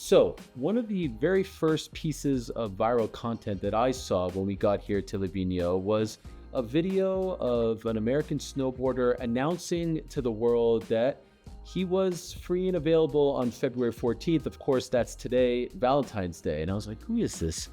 So, one of the very first pieces of viral content that I saw when we got here to Livigno was a video of an American snowboarder announcing to the world that he was free and available on February 14th. Of course, that's today, Valentine's Day. And I was like, who is this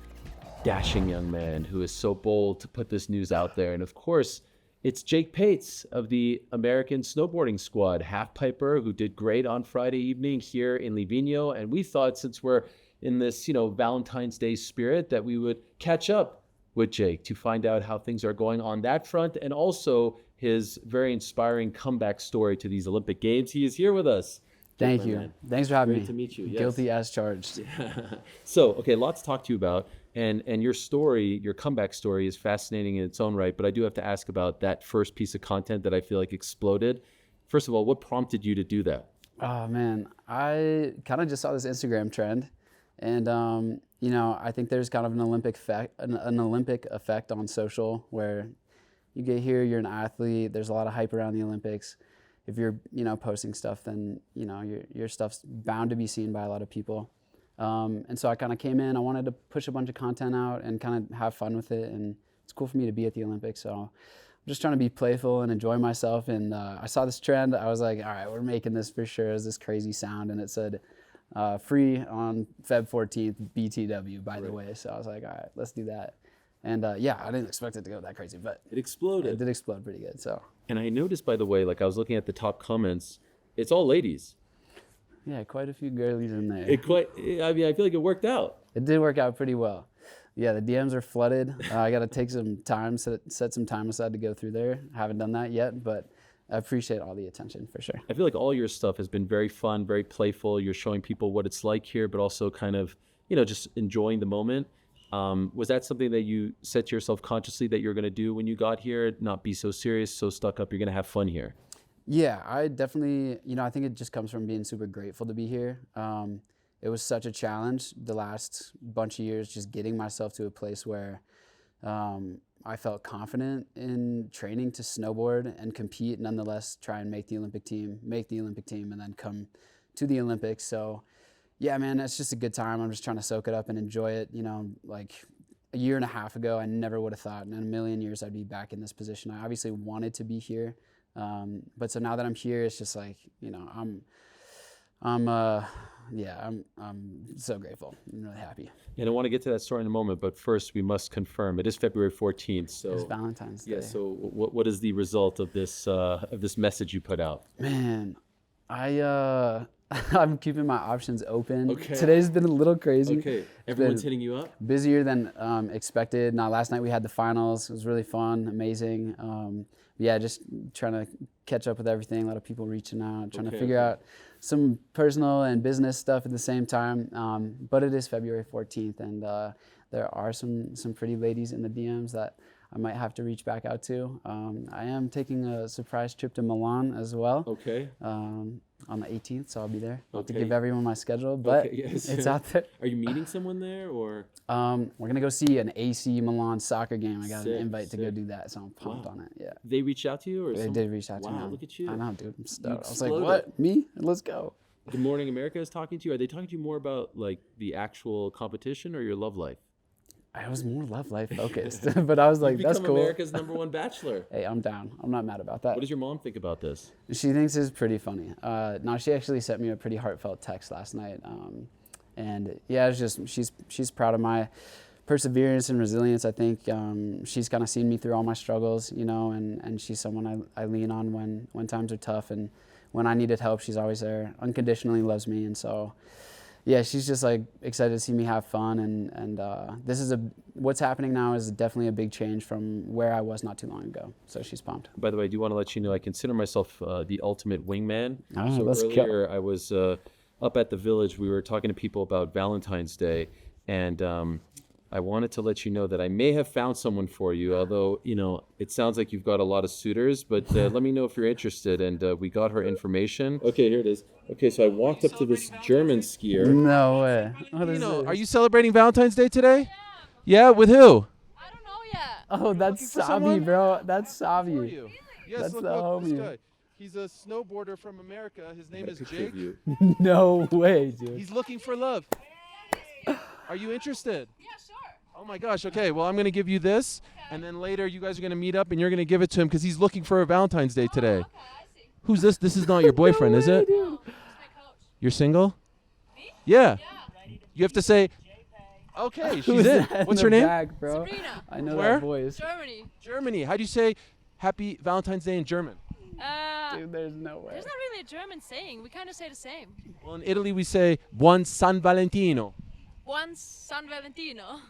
dashing young man who is so bold to put this news out there? And of course, it's Jake Pates of the American snowboarding squad, half piper, who did great on Friday evening here in Livigno. And we thought, since we're in this, Valentine's Day spirit, that we would catch up with Jake to find out how things are going on that front, and also his very inspiring comeback story to these Olympic Games. He is here with us. Thank you. Thanks for having me. Great to meet you. Yes. Guilty as charged. Yeah. So, okay, lots to talk to you about. And your story, your comeback story, is fascinating in its own right. But I do have to ask about that first piece of content that I feel like exploded. First of all, what prompted you to do that? Oh, man. I kind of just saw this Instagram trend. And, I think there's kind of an Olympic effect on social, where you get here, you're an athlete, there's a lot of hype around the Olympics. If you're, posting stuff, then, your stuff's bound to be seen by a lot of people. And so I kind of came in, I wanted to push a bunch of content out and kind of have fun with it. And it's cool for me to be at the Olympics. So I'm just trying to be playful and enjoy myself. And I saw this trend. I was like, all right, we're making this for sure. It's this crazy sound. And it said, free on Feb 14th, BTW, by the way. So I was like, all right, let's do that. And I didn't expect it to go that crazy, but it exploded. It did explode pretty good. So. And I noticed, by the way, like I was looking at the top comments, it's all ladies. Yeah, quite a few girlies in there. I feel like it worked out. It did work out pretty well. Yeah, the DMs are flooded. I got to take some time, set some time aside to go through there. I haven't done that yet, but I appreciate all the attention for sure. I feel like all your stuff has been very fun, very playful. You're showing people what it's like here, but also kind of, just enjoying the moment. Was that something that you set to yourself consciously that you're going to do when you got here? Not be so serious, so stuck up. You're going to have fun here. Yeah, I definitely, I think it just comes from being super grateful to be here. It was such a challenge the last bunch of years, just getting myself to a place where I felt confident in training to snowboard and compete, nonetheless try and make the Olympic team, and then come to the Olympics. So yeah, man, it's just a good time. I'm just trying to soak it up and enjoy it. Like a year and a half ago, I never would have thought in a million years I'd be back in this position. I obviously wanted to be here. But so now that I'm here, it's just like, I'm so grateful. I'm really happy. And I want to get to that story in a moment, but first we must confirm it is February 14th. So it's Valentine's Day. Yeah. So what is the result of this message you put out? Man, I'm keeping my options open. Okay. Today's been a little crazy. Okay. Everyone's hitting you up? Busier than expected. Now, last night we had the finals. It was really fun, amazing. Just trying to catch up with everything. A lot of people reaching out, trying to figure out some personal and business stuff at the same time. But it is February 14th, and there are some pretty ladies in the DMs that I might have to reach back out to. I am taking a surprise trip to Milan as well. Okay. On the 18th, so I'll be there. I'll have to give everyone my schedule, but it's out there. Are you meeting someone there, or? We're going to go see an AC Milan soccer game. I got an invite to go do that, so I'm pumped on it. Yeah. They reached out to you? Or they did reach out to me. Wow, look at you. I know, dude. I'm stoked. I was like, what? Me? Let's go. Good Morning America is talking to you. Are they talking to you more about like the actual competition or your love life? I was more love life focused, but I was like, that's cool. America's #1 bachelor. Hey, I'm down. I'm not mad about that. What does your mom think about this? She thinks it's pretty funny. No, she actually sent me a pretty heartfelt text last night. And yeah, it's just, she's proud of my perseverance and resilience. I think she's kind of seen me through all my struggles, and she's someone I lean on when times are tough, and when I needed help, she's always there, unconditionally loves me. And so, yeah, she's just like excited to see me have fun, and this is what's happening now is definitely a big change from where I was not too long ago. So she's pumped. By the way, I do want to let you know I consider myself the ultimate wingman. Oh, so let's earlier go. I was up at the village. We were talking to people about Valentine's Day, and I wanted to let you know that I may have found someone for you, although, it sounds like you've got a lot of suitors, but let me know if you're interested. And we got her information. Okay, here it is. Okay, so I walked up to this German skier. No way. What is this? Are you celebrating Valentine's Day today? Yeah, with who? I don't know yet. Oh, that's Savi, bro. That's Savi. Yes, That's look, the this homie. guy. He's a snowboarder from America. His name is Picture of Jake. you. No way, dude. He's looking for love. Are you interested? Yeah, sure. Oh my gosh. Okay. Well, I'm going to give you this, and then later you guys are going to meet up, and you're going to give it to him because he's looking for a Valentine's Day today. Okay, I see. Who's this? This is not your boyfriend, is it? No, he's my coach. You're single? Me? Yeah. Yeah. You have to say, okay, she's Who's in. that What's in her the name? back, bro? Sabrina. I know Where? that voice. Germany. Germany. How do you say Happy Valentine's Day in German? Dude, there's no way. There's not really a German saying. We kind of say the same. Well, in Italy we say Buon San Valentino. Buon San Valentino.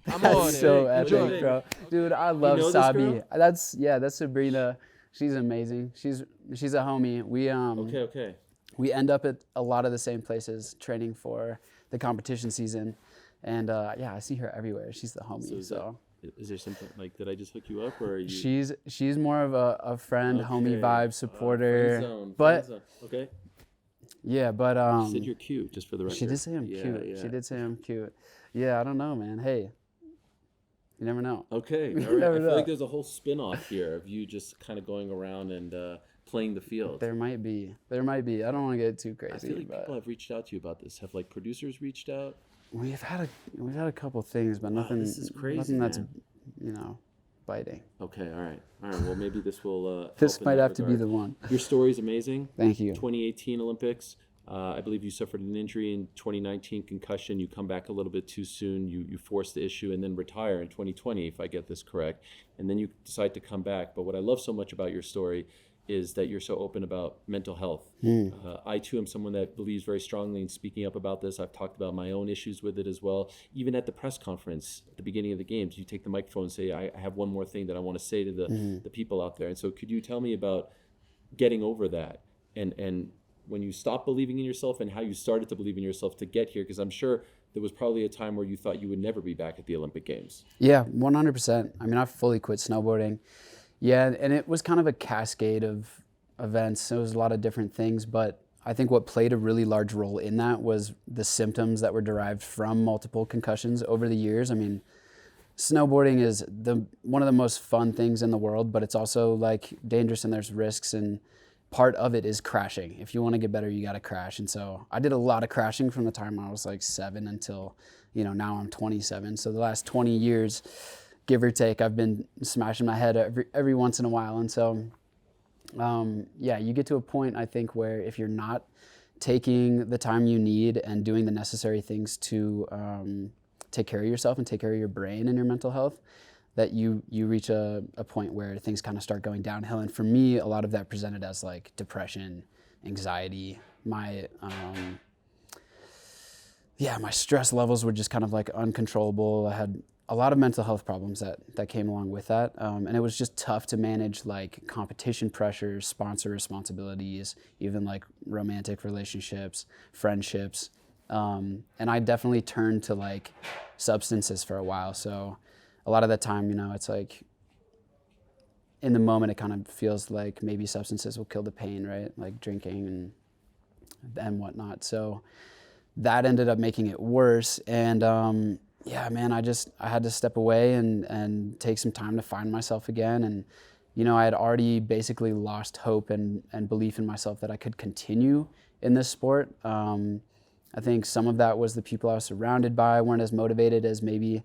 Amore. That's so Enjoy. epic, bro. Dude, I love know this Sabi. girl? That's Sabrina. She's amazing. She's a homie. Okay. We end up at a lot of the same places training for the competition season, and I see her everywhere. She's the homie. So Is there something like, did I just hook you up, or are you? she's more of a friend, homie Okay. vibe, supporter. Friend zone, but friend zone. Okay. yeah, but You said you're cute, just for the record. she did say I'm cute. Yeah. She did say I'm cute. Yeah, I don't know, man. Hey, you never know. Okay. All right. never I feel know. like there's a whole spin-off here of you just kind of going around and playing the field. There might be. I don't want to get too I crazy, feel like but people have reached out to you about this. Have like producers reached out? we've had a couple things, but Wow, nothing. this is crazy, nothing that's man. biting. Okay. All right. Well, maybe this will. This help in might that have to be the regard. one. Your story is amazing. Thank you. 2018 Olympics. I believe you suffered an injury in 2019, concussion. You come back a little bit too soon. You force the issue and then retire in 2020, if I get this correct. And then you decide to come back. But what I love so much about your story is that you're so open about mental health. I too am someone that believes very strongly in speaking up about this. I've talked about my own issues with it as well. Even at the press conference at the beginning of the games, you take the microphone and say, I have one more thing that I want to say to the people out there. And so could you tell me about getting over that and when you stopped believing in yourself and how you started to believe in yourself to get here? Because I'm sure there was probably a time where you thought you would never be back at the Olympic Games. Yeah, 100%. I mean, I fully quit snowboarding. Yeah, and it was kind of a cascade of events. It was a lot of different things, but I think what played a really large role in that was the symptoms that were derived from multiple concussions over the years. I mean, snowboarding is one of the most fun things in the world, but it's also like dangerous and there's risks, and part of it is crashing. If you want to get better, you got to crash. And so I did a lot of crashing from the time I was like 7 until, now I'm 27. So the last 20 years, give or take, I've been smashing my head every once in a while. And so, you get to a point, I think, where if you're not taking the time you need and doing the necessary things to take care of yourself and take care of your brain and your mental health, that you reach a point where things kind of start going downhill. And for me, a lot of that presented as like depression, anxiety, my stress levels were just kind of like uncontrollable. I had a lot of mental health problems that came along with that. And it was just tough to manage like competition pressures, sponsor responsibilities, even like romantic relationships, friendships. And I definitely turned to like substances for a while. So a lot of that time, it's like in the moment, it kind of feels like maybe substances will kill the pain, right? Like drinking and whatnot. So that ended up making it worse. And I had to step away and take some time to find myself again. And, I had already basically lost hope and belief in myself that I could continue in this sport. I think some of that was the people I was surrounded by weren't as motivated as maybe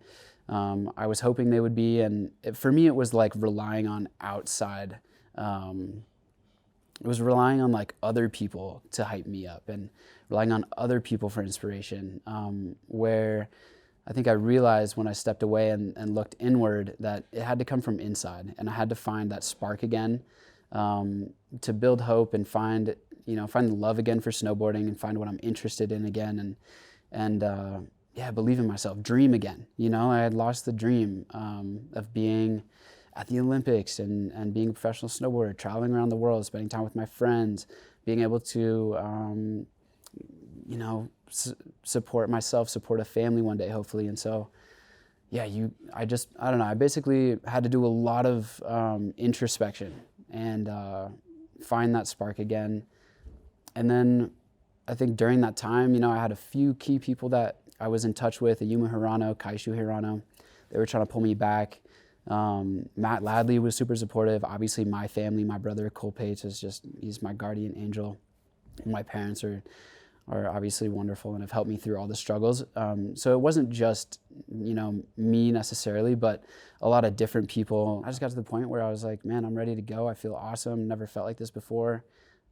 I was hoping they would be. And for me, it was like relying on outside. It was relying on like other people to hype me up and relying on other people for inspiration, where I think I realized when I stepped away and looked inward that it had to come from inside, and I had to find that spark again, to build hope and find the love again for snowboarding and find what I'm interested in again, and believe in myself, dream again. I had lost the dream of being at the Olympics and being a professional snowboarder, traveling around the world, spending time with my friends, being able to support myself, support a family one day, hopefully. And so, I don't know. I basically had to do a lot of introspection and find that spark again. And then I think during that time, I had a few key people that I was in touch with, Ayumu Hirano, Kaishu Hirano. They were trying to pull me back. Matt Ladley was super supportive. Obviously, my family, my brother Cole Pates he's my guardian angel. My parents are obviously wonderful and have helped me through all the struggles. So it wasn't just, me necessarily, but a lot of different people. I just got to the point where I was like, man, I'm ready to go. I feel awesome. Never felt like this before.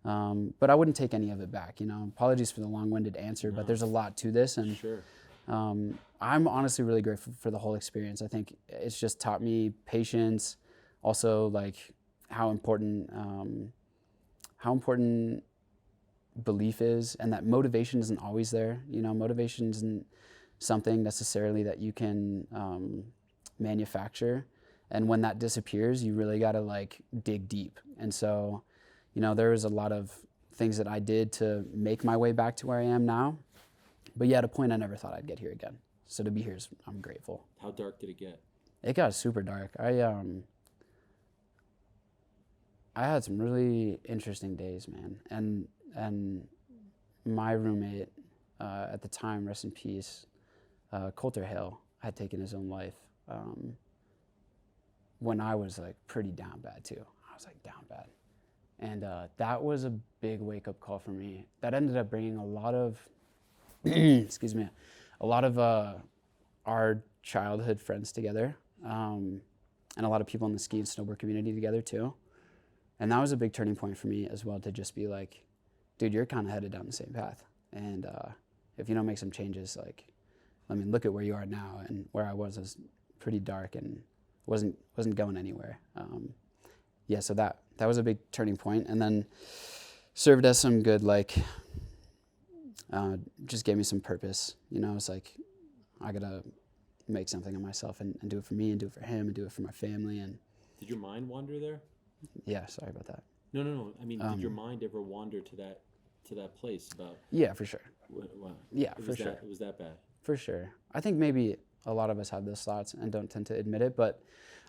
But I wouldn't take any of it back. Apologies for the long-winded answer, but there's a lot to this. And Sure. I'm honestly really grateful for the whole experience. I think it's just taught me patience, also like how important belief is, and that motivation isn't always there. Motivation isn't something necessarily that you can manufacture. And when that disappears, you really got to like dig deep. And so, there was a lot of things that I did to make my way back to where I am now. But yeah, at a point, I never thought I'd get here again. So to be here, I'm grateful. How dark did it get? It got super dark. I had some really interesting days, man. And my roommate at the time, rest in peace, Coulter Hale, had taken his own life when I was like pretty down bad too. I was like down bad. And that was a big wake-up call for me. That ended up bringing a lot of, excuse me, a lot of our childhood friends together, and a lot of people in the ski and snowboard community together too. And that was a big turning point for me as well, to just be like, dude, you're kind of headed down the same path. And if you don't make some changes, like, look at where you are now, and where I was pretty dark and wasn't going anywhere. So that was a big turning point, and then served as some good, like, just gave me some purpose. It's like, I gotta make something of myself and do it for me and do it for him and do it for my family. And Did your mind wander there? yeah, sorry about that. No. Did your mind ever wander to that place about? Yeah, for sure. Wow. Yeah, for sure. It was that bad. For sure. I think maybe a lot of us have those thoughts and don't tend to admit it, but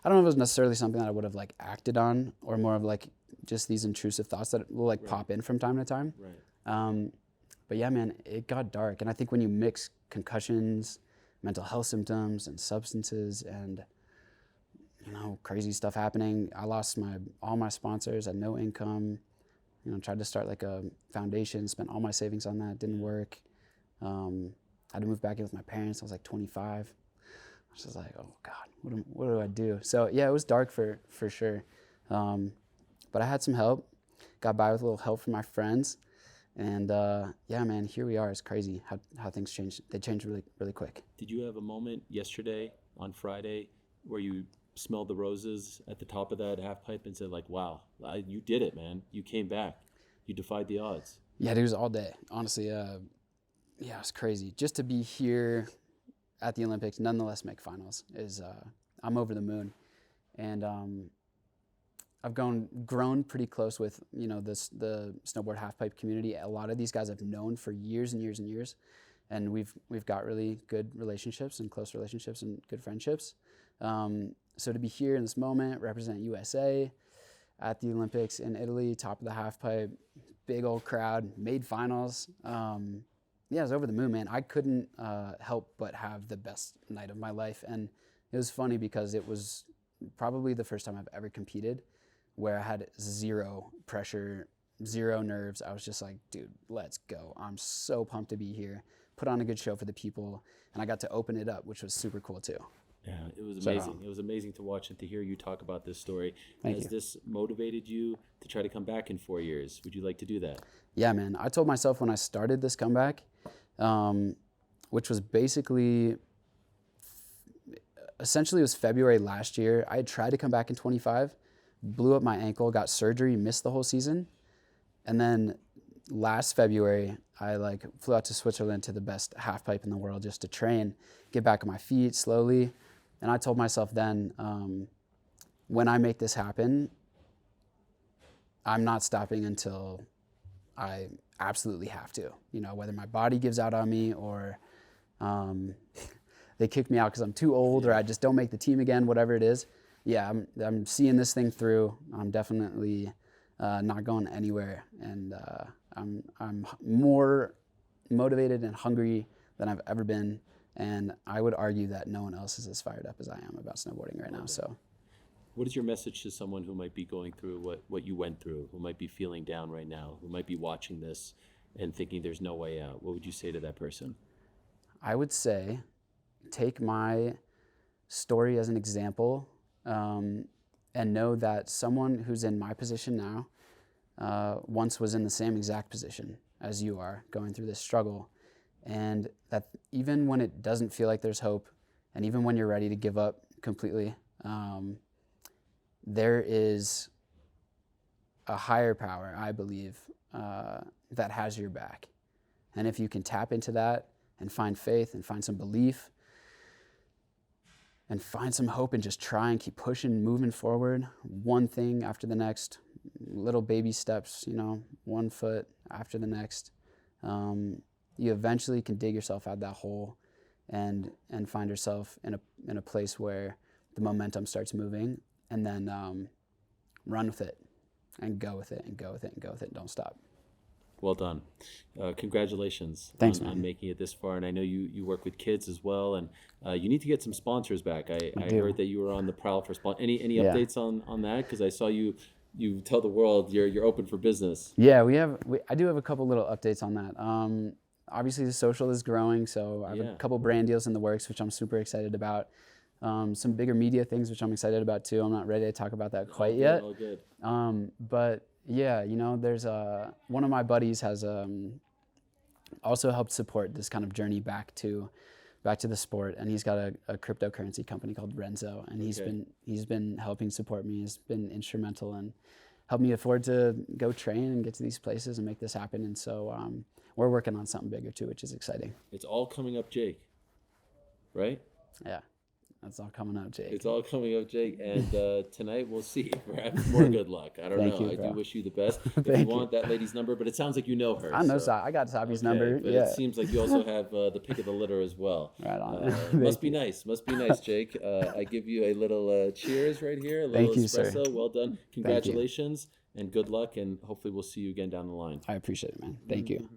I don't know if it was necessarily something that I would have like acted on, or more of like just these intrusive thoughts that will like pop in from time to time. Right. But yeah, man, it got dark. And I think when you mix concussions, mental health symptoms, and substances, and crazy stuff happening, I lost all my sponsors, had no income. Tried to start like a foundation, spent all my savings on that, didn't work. Had to move back in with my parents. I was like 25. I was just like, oh God, what do I do? So yeah, it was dark for sure. But I had some help, got by with a little help from my friends. And yeah, man, here we are. It's crazy how things change. They change really, really quick. Did you have a moment yesterday on Friday where you smelled the roses at the top of that half pipe and said like, wow, you did it, man. You came back. You defied the odds. Yeah, it was all day. Honestly, yeah, it's crazy. Just to be here at the Olympics, nonetheless make finals, is I'm over the moon. And I've grown pretty close with the snowboard halfpipe community. A lot of these guys I've known for years and years and years, and we've got really good relationships and close relationships and good friendships. So to be here in this moment, represent USA at the Olympics in Italy, top of the halfpipe, big old crowd, made finals. Yeah, I was over the moon, man. I couldn't help but have the best night of my life, and it was funny because it was probably the first time I've ever competed where I had zero pressure, zero nerves. I was just like, dude, let's go. I'm so pumped to be here. Put on a good show for the people, and I got to open it up, which was super cool too. Yeah, it was amazing. It was amazing to watch and to hear you talk about this story. Has this motivated you to try to come back in 4 years? Would you like to do that? Yeah, man. I told myself when I started this comeback, which was basically, essentially it was February last year. I had tried to come back in 25, blew up my ankle, got surgery, missed the whole season. And then last February, I flew out to Switzerland to the best half pipe in the world just to train, get back on my feet slowly. And I told myself then, when I make this happen, I'm not stopping until I absolutely have to, whether my body gives out on me or they kick me out because I'm too old or I just don't make the team again, whatever it is. Yeah, I'm seeing this thing through. I'm definitely not going anywhere. And I'm more motivated and hungry than I've ever been. And I would argue that no one else is as fired up as I am about snowboarding right now. So What is your message to someone who might be going through what you went through, who might be feeling down right now, who might be watching this and thinking there's no way out? What would you say to that person? I would say take my story as an example, and know that someone who's in my position now once was in the same exact position as you are, going through this struggle. And that even when it doesn't feel like there's hope, and even when you're ready to give up completely, there is a higher power, I believe, that has your back. And if you can tap into that and find faith and find some belief and find some hope and just try and keep pushing, moving forward, one thing after the next, little baby steps, you know, 1 foot after the next, you eventually can dig yourself out of that hole and find yourself in a place where the momentum starts moving, and then run with it and go with it and go with it and go with it and don't stop. Well done. Congratulations. Thanks, on man. making it this far. And I know you work with kids as well, and you need to get some sponsors back. I do. heard that you were on the prowl for sponsors. Any Yeah. updates on that? Because I saw you tell the world you're open for business. Yeah, I do have a couple little updates on that. Obviously, the social is growing, so I have a couple brand deals in the works, which I'm super excited about. Some bigger media things, which I'm excited about too. I'm not ready to talk about that quite yet. All good. But yeah, you know, there's one of my buddies has also helped support this kind of journey back to the sport, and he's got a cryptocurrency company called Renzo, and he's been helping support me. He's been instrumental in helping me afford to go train and get to these places and make this happen. And so we're working on something bigger too, which is exciting. It's all coming up, Jake. Right? Yeah. That's all coming up, Jake. It's all coming up, Jake. And tonight we'll see. Perhaps more good luck. I don't Thank know. you, I bro. do wish you the best. If you Thank want that lady's number, but it sounds like you know her. I know, I got Sabi's number. But Yeah. it seems like you also have the pick of the litter as well. Right on. Must be nice. Must be nice, Jake. I give you a little cheers right here. A little Thank you, sir. espresso. Well done. Congratulations and good luck. And hopefully we'll see you again down the line. I appreciate it, man. Thank you.